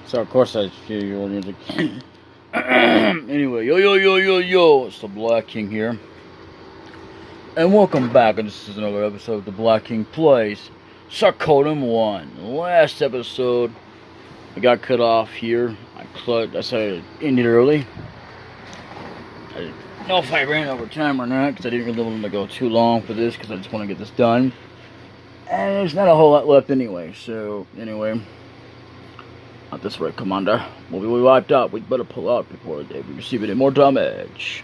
So of course I hear your music. Anyway, yo, it's the Black King here. And welcome back, and this is another episode of the Black King Plays Sarcodem 1. Last episode, I got cut off here. I decided to end it early. I didn't know if I ran over time or not, because I didn't really want to go too long for this, because I just want to get this done. And there's not a whole lot left anyway, so anyway. Not this way, Commander. We'll be wiped out. We'd better pull out before they receive any more damage.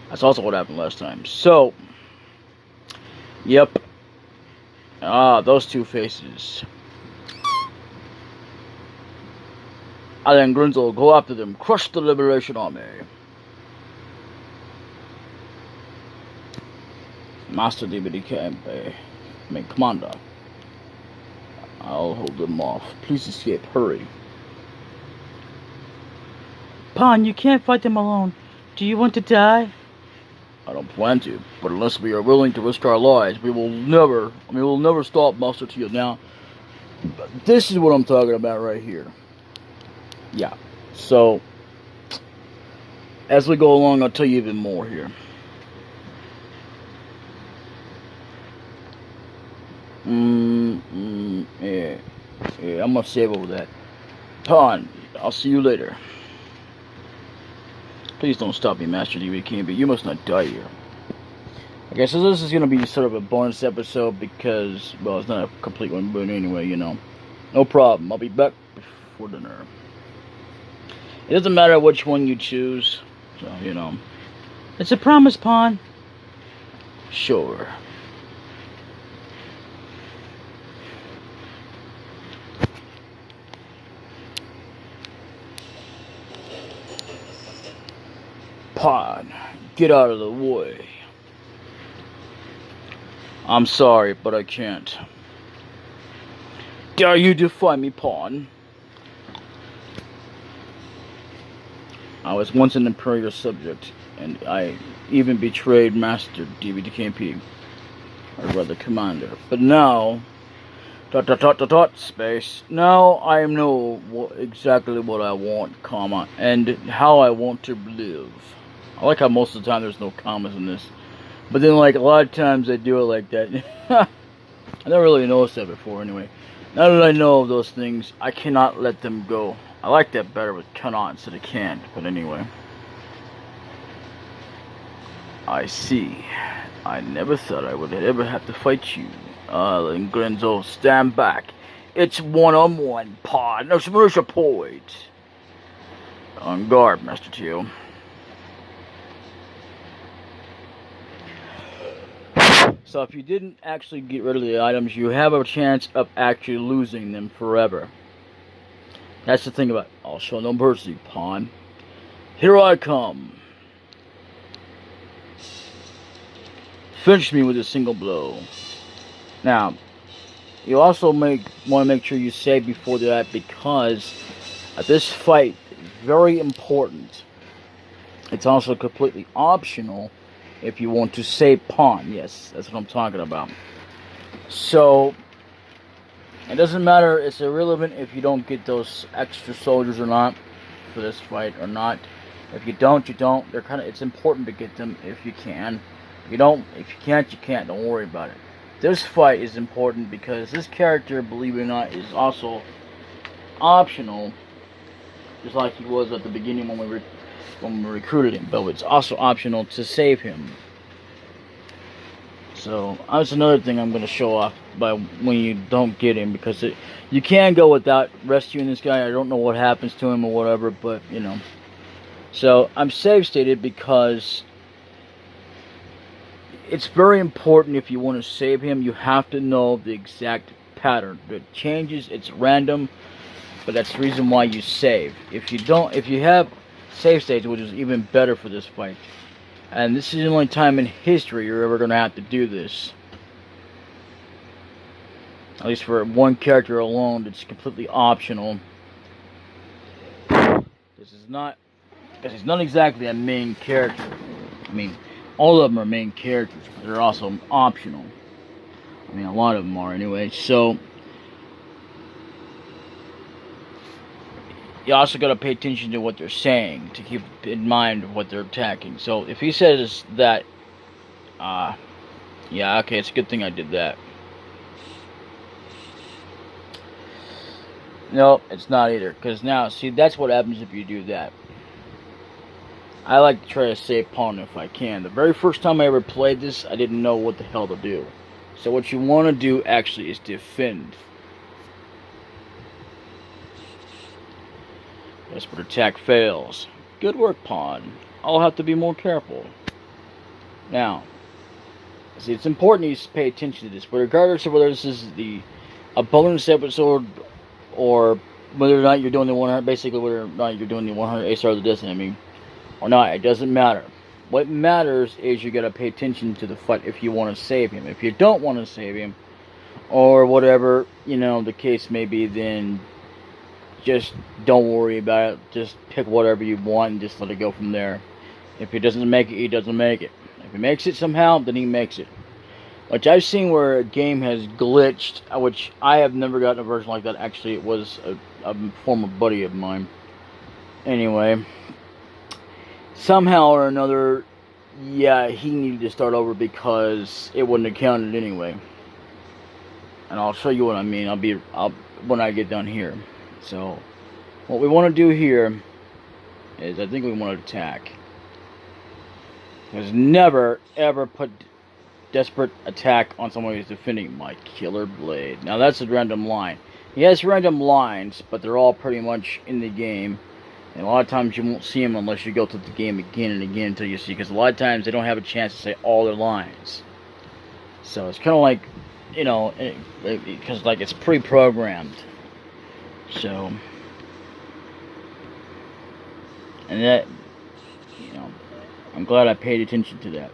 That's also what happened last time. So, yep. Those two faces. Alan Grinzel, go after them. Crush the Liberation Army. Master DaBLackKing, Commander. I'll hold them off. Please escape. Hurry. Pawn, you can't fight them alone. Do you want to die? I don't plan to, but unless we are willing to risk our lives, we will never stop Master Tio. Now, this is what I'm talking about right here. Yeah. So, as we go along, I'll tell you even more here. Yeah, I'm gonna save over that. Pawn, I'll see you later. Please don't stop me, Master DaBLackKing, but you must not die here. Okay, so this is gonna be sort of a bonus episode because, well, it's not a complete one, but anyway, you know. No problem, I'll be back before dinner. It doesn't matter which one you choose, so, you know. It's a promise, Pawn. Sure. Pawn, get out of the way. I'm sorry, but I can't. Dare you defy me, Pawn? I was once an Imperial subject, and I even betrayed Master DaBLackKing, or rather Commander. But now, space. Now I know exactly what I want, comma, and how I want to live. I like how most of the time there's no commas in this. But then, like, a lot of times they do it like that. I never really noticed that before, anyway. Now that I know of those things, I cannot let them go. I like that better with cannot instead of can't, but anyway. I see. I never thought I would ever have to fight you. Alan Grinzel, stand back. It's one-on-one, Pawn. No, where's your point? On guard, Master Tio. So if you didn't actually get rid of the items, you have a chance of actually losing them forever. That's the thing about it. I'll show no mercy, Pawn. Here I come. Finish me with a single blow. Now, you also want to make sure you save before that, because this fight is very important. It's also completely optional if you want to save Pawn. Yes, that's what I'm talking about. So, it doesn't matter, it's irrelevant if you don't get those extra soldiers or not for this fight or not. If you don't, you don't. It's important to get them if you can. If you can't, you can't. Don't worry about it. This fight is important because this character, believe it or not, is also optional, just like he was at the beginning when we recruited him, but it's also optional to save him. So that's another thing I'm going to show off by when you don't get him, because you can go without rescuing this guy. I don't know what happens to him or whatever, but you know. So I'm save stated because it's very important. If you want to save him, you have to know the exact pattern. It changes, it's random, but that's the reason why you save. If you have save states, which is even better for this fight. And this is the only time in history you're ever going to have to do this. At least for one character alone, it's completely optional. This is not, because he's not exactly a main character. I mean, all of them are main characters, but they're also optional. I mean, a lot of them are anyway. So, you also got to pay attention to what they're saying to keep in mind what they're attacking. So if he says that, yeah, okay, it's a good thing I did that. No, it's not either. Because now, see, that's what happens if you do that. I like to try to save pawn if I can. The very first time I ever played this, I didn't know what the hell to do. So what you want to do actually is defend. Desperate attack fails. Good work, pawn. I'll have to be more careful. Now, see, it's important you pay attention to this. But regardless of whether this is a bonus episode or whether or not you're doing the 100, basically whether or not you're doing the 100 Ace of the Destiny or not, it doesn't matter. What matters is you gotta pay attention to the fight if you want to save him. If you don't want to save him, or whatever, you know, the case may be, then just don't worry about it. Just pick whatever you want and just let it go from there. If he doesn't make it, he doesn't make it. If he makes it somehow, then he makes it. Which I've seen where a game has glitched, which I have never gotten a version like that. Actually, it was a former buddy of mine. Anyway, somehow or another, yeah, he needed to start over because it wouldn't have counted anyway. And I'll show you what I mean. I'll when I get done here. So, what we want to do here is, I think we want to attack. Because never ever put desperate attack on someone who's defending my killer blade. Now that's a random line. He has random lines, but they're all pretty much in the game. And a lot of times you won't see them unless you go through the game again and again until you see. Because a lot of times they don't have a chance to say all their lines. So it's kind of like, you know, because like it's pre-programmed. So, and that, you know, I'm glad I paid attention to that.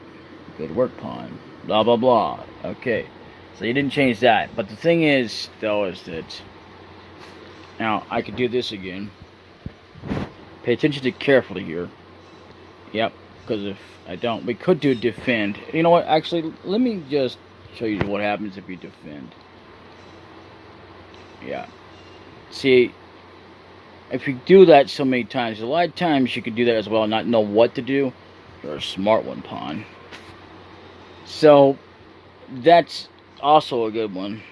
Good work, pawn. Blah, blah, blah. Okay. So you didn't change that. But the thing is, though, is that... Now, I could do this again. Pay attention to carefully here. Yep. Because if I don't... We could do defend. You know what? Actually, let me just show you what happens if you defend. Yeah. See... If you do that so many times, a lot of times you could do that as well and not know what to do. You're a smart one, pawn. So, that's also a good one.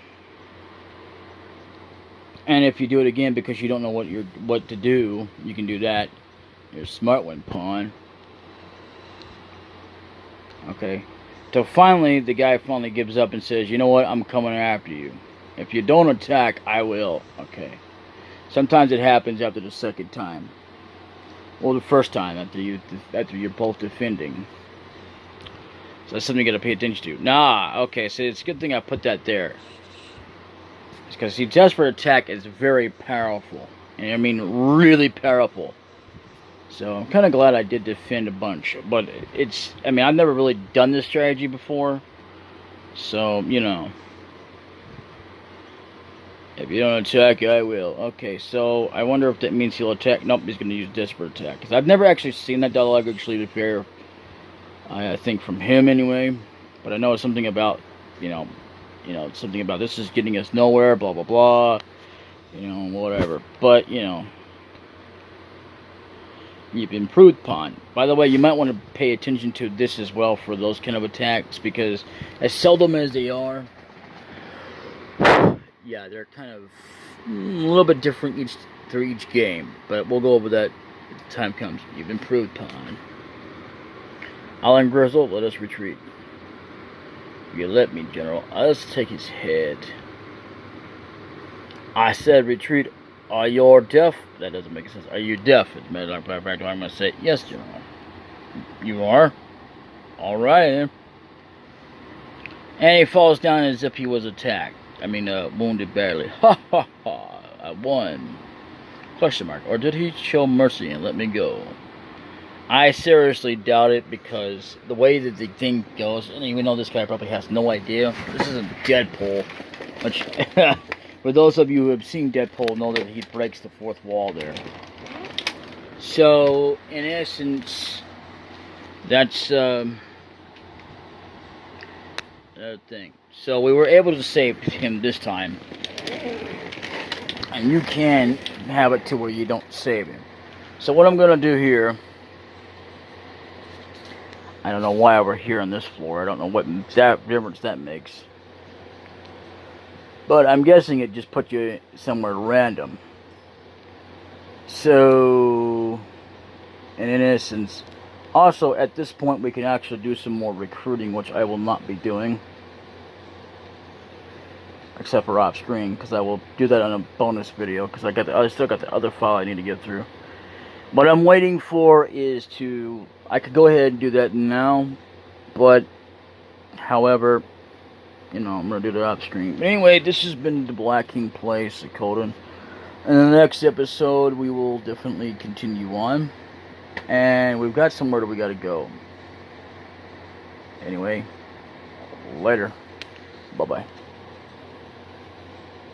And if you do it again because you don't know what to do, you can do that. You're a smart one, pawn. Okay. So finally, the guy finally gives up and says, you know what, I'm coming after you. If you don't attack, I will. Okay. Sometimes it happens after the second time. Or the first time after you're both defending. So that's something you gotta pay attention to. Nah, okay, so it's a good thing I put that there. It's because the desperate attack is very powerful. And I mean really powerful. So I'm kinda glad I did defend a bunch. But it's, I mean, I've never really done this strategy before. So, you know. If you don't attack, I will. Okay, so I wonder if that means he'll attack. Nope, he's going to use desperate attack. Because I've never actually seen that dialogue actually to fair. I think from him anyway. But I know it's something about, you know, something about this is getting us nowhere, blah, blah, blah. You know, whatever. But, you know, you've improved pawn. By the way, you might want to pay attention to this as well for those kind of attacks. Because as seldom as they are, yeah, they're kind of a little bit different through each game, but we'll go over that if the time comes. You've improved, pawn. Alan Grizzle, let us retreat. You let me, General. Let's take his head. I said retreat. Are you deaf? That doesn't make sense. Are you deaf? As a matter of fact, I'm going to say yes, General. You are? Alright, then. And he falls down as if he was attacked. I mean, wounded badly. Ha ha ha. I won. Question mark. Or did he show mercy and let me go? I seriously doubt it because the way that the thing goes, and even though this guy probably has no idea, this isn't Deadpool. Which, for those of you who have seen Deadpool, know that he breaks the fourth wall there. So, in essence, that's the thing. So we were able to save him this time. And you can have it to where you don't save him. So what I'm going to do here, I don't know why we're here on this floor. I don't know what that difference that makes. But I'm guessing it just put you somewhere random. So, and in essence, also at this point we can actually do some more recruiting, which I will not be doing. Except for off screen, because I will do that on a bonus video, because I still got the other file I need to get through. What I'm waiting for is I could go ahead and do that now, but however, you know, I'm going to do that off screen. But anyway, this has been DaBLackKing Plays Suikoden. In the next episode, we will definitely continue on, and we've got somewhere that we got to go. Anyway, later. Bye-bye.